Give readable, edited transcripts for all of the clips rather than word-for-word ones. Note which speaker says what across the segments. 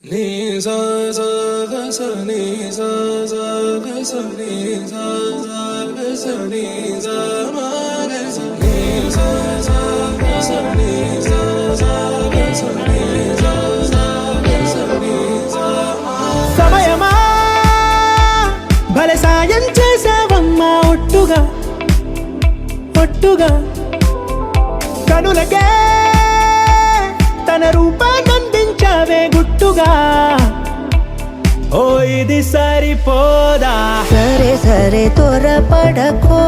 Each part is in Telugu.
Speaker 1: Ni sa sa ga sa ni sa sa ga sa ni sa sa ga sa ni sa ma ga sa ni sa sa ga sa ni sa sa ga sa ni sa sa ga sa ni sa ma
Speaker 2: సమయమా భలే సాయం చేసావమ్మా ఒట్టుగా ఒట్టుగా కనులకే తన రూపాన్నందించావే గుట్టుగా ఓ ఇది సరిపోదా
Speaker 3: సరే సరే త్వరపడకో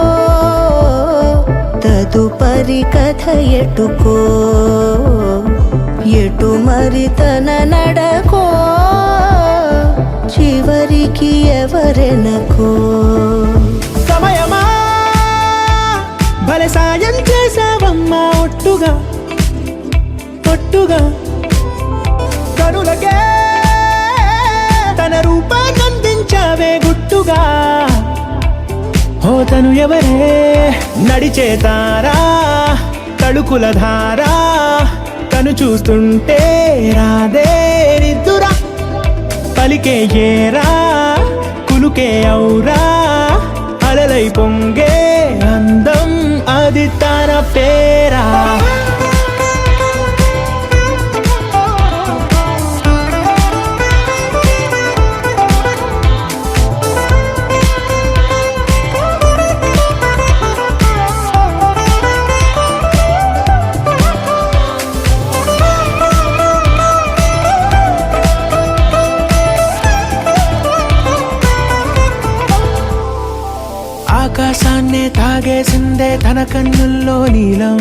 Speaker 3: తదుపరి కథ ఎటుకో ఎటు మరి తన నడకో చివరికి ఎవరెనకో
Speaker 2: సమయమా భలే సాయం చేసావమ్మా ఒట్టుగా ఒట్టుగా కనులకే తన రూపాన్నందించావే గుట్టుగా ఓ తను ఎవరే నడిచే తారా తళుకుల ధారా తను చూస్తుంటే రాదే నిద్దురా పలికే ఏరా కులుకే ఔరా అలలై పొంగే అందం అది తన పేరా ఆకాశాన్నే తాగేసిందే తన కన్నుల్లో నీలం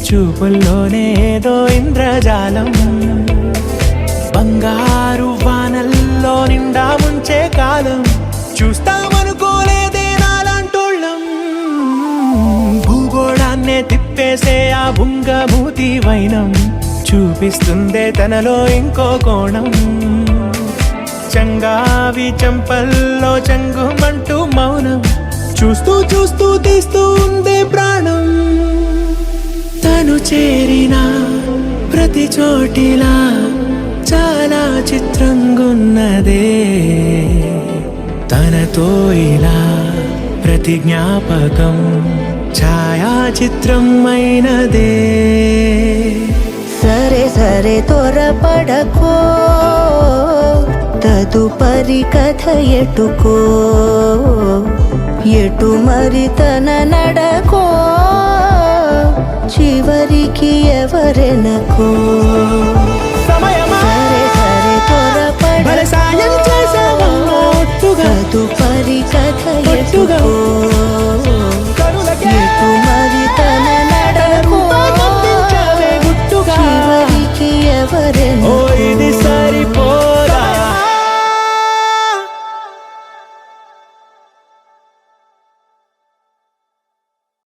Speaker 2: చూపుల్లోనే ఏదో ఇంద్రజాలం బంగారు వానల్లో నిండా ముంచే కాలం చూస్తామనుకోలేదే నాలాంటోళ్ళం భూగోళాన్నే తిప్పేసే ఆ బుంగమూతి వైనం చూపిస్తుందే తనలో ఇంకో కోణం చంగావి చంపల్లో చంగుమంటూ మౌనం చూస్తూ చూస్తూ తీస్తూ ఉందే ప్రాణం తను చేరిన ప్రతి చోటిలా చాలా చిత్రంగున్నదే తనతో ఇలా ప్రతి జ్ఞాపకం ఛాయాచిత్రం అయినదే
Speaker 3: సరే సరే త్వరపడకో తదుపరి కథ ఎటుకో ఎటు మరి తన నడకో చివరికి ఎవరెనకో
Speaker 2: సమయమా
Speaker 3: సరే సరే
Speaker 2: భలే సాయం చేసావమ్మా ఒట్టుగా
Speaker 3: తదుపరి